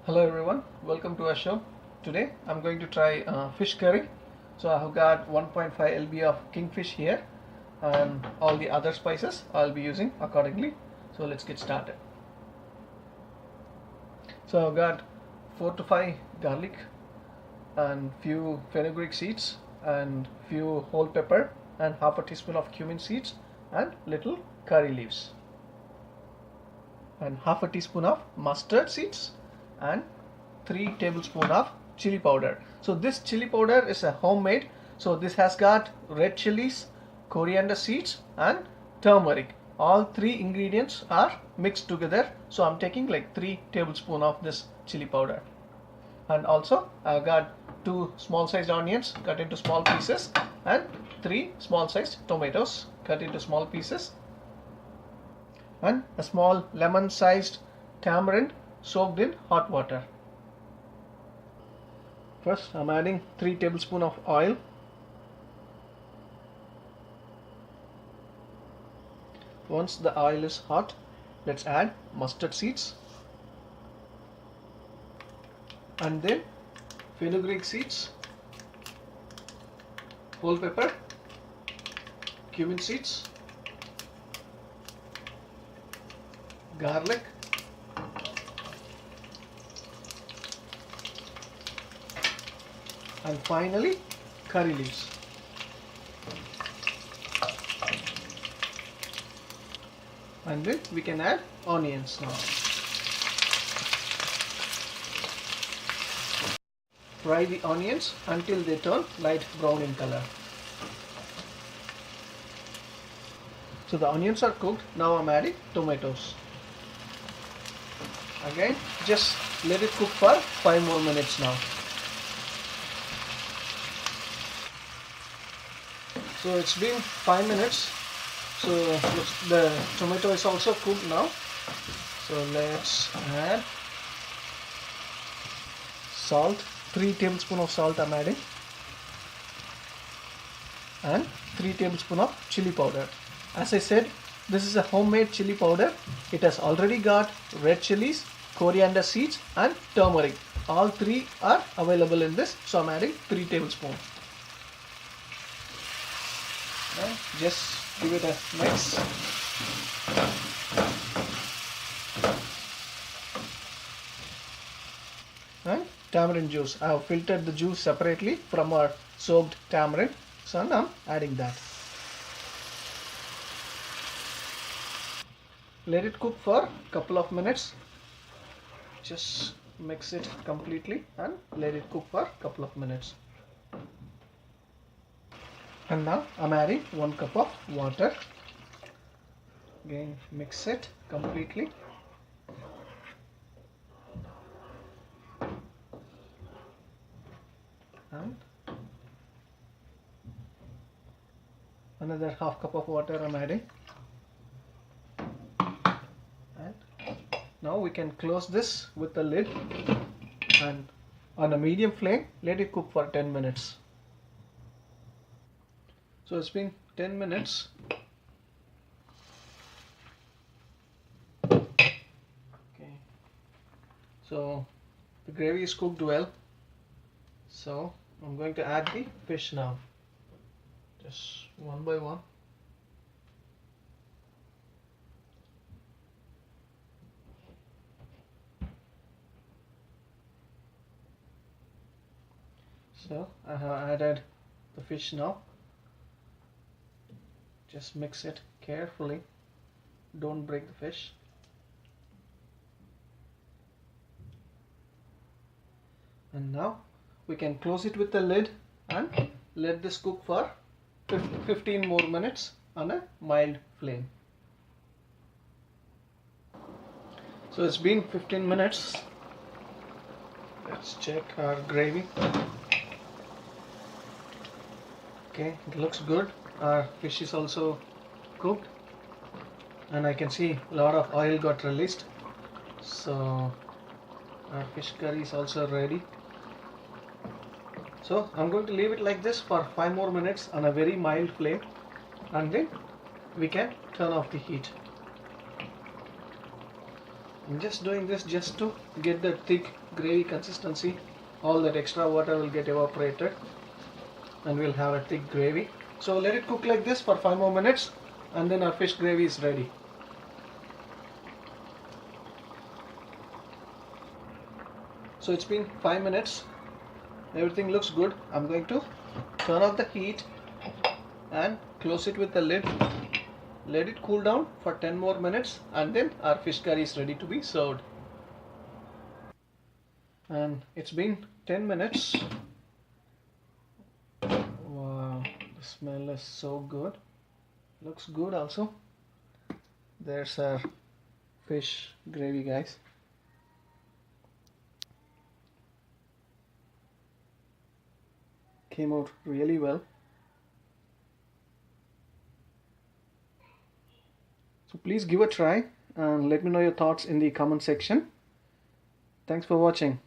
Hello everyone, welcome to our show. Today I'm going to try fish curry. So I have got 1.5 lb of kingfish here and all the other spices I'll be using accordingly. So let's get started. So I've got 4 to 5 garlic and few fenugreek seeds and few whole pepper and half a teaspoon of cumin seeds and little curry leaves and half a teaspoon of mustard seeds and 3 tablespoons of chili powder. So this chili powder is a homemade. So this has got red chilies, coriander seeds and turmeric. All three ingredients are mixed together. So I'm taking like 3 tablespoons of this chili powder. And also I've got 2 small sized onions cut into small pieces and 3 small sized tomatoes cut into small pieces and a small lemon sized tamarind soaked in hot water. First I'm adding 3 tablespoons of oil. Once the oil is hot, let's add mustard seeds and then fenugreek seeds, whole pepper, cumin seeds, garlic, and finally curry leaves. And then we can add onions now. Fry the onions until they turn light brown in color. So the onions are cooked. Now I'm adding tomatoes. Again, just let it cook for 5 more minutes now. So it's been 5 minutes. So the tomato is also cooked now. So let's add salt. 3 tablespoons of salt I'm adding. And 3 tablespoons of chili powder. As I said, this is a homemade chili powder. It has already got red chilies, coriander seeds and turmeric. All three are available in this. So I'm adding 3 tablespoons. And just give it a mix. And tamarind juice. I have filtered the juice separately from our soaked tamarind. So now I'm adding that. Let it cook for a couple of minutes. Just mix it completely and let it cook for a couple of minutes. And now I'm adding 1 cup of water. Again, mix it completely. And another half cup of water I'm adding. And now we can close this with the lid and on a medium flame let it cook for 10 minutes. So it's been 10 minutes. Okay. So the gravy is cooked well. So I'm going to add the fish now. Just one by one. So I have added the fish now. Just mix it carefully. Don't break the fish. And now we can close it with the lid and let this cook for 15 more minutes on a mild flame. So it's been 15 minutes. Let's check our gravy. Okay, it looks good. Our fish is also cooked and I can see a lot of oil got released. So our fish curry is also ready. So I'm going to leave it like this for 5 more minutes on a very mild flame and then we can turn off the heat. I'm just doing this just to get the thick gravy consistency. All that extra water will get evaporated and we'll have a thick gravy. So let it cook like this for 5 more minutes and then our fish gravy is ready. So it's been 5 minutes. Everything looks good. I'm going to turn off the heat and close it with the lid. Let it cool down for 10 more minutes and then our fish curry is ready to be served. And it's been 10 minutes. Wow, the smell is so good. Looks good also. There's our fish gravy, guys. Came out really well. So please give a try and let me know your thoughts in the comment section. Thanks for watching.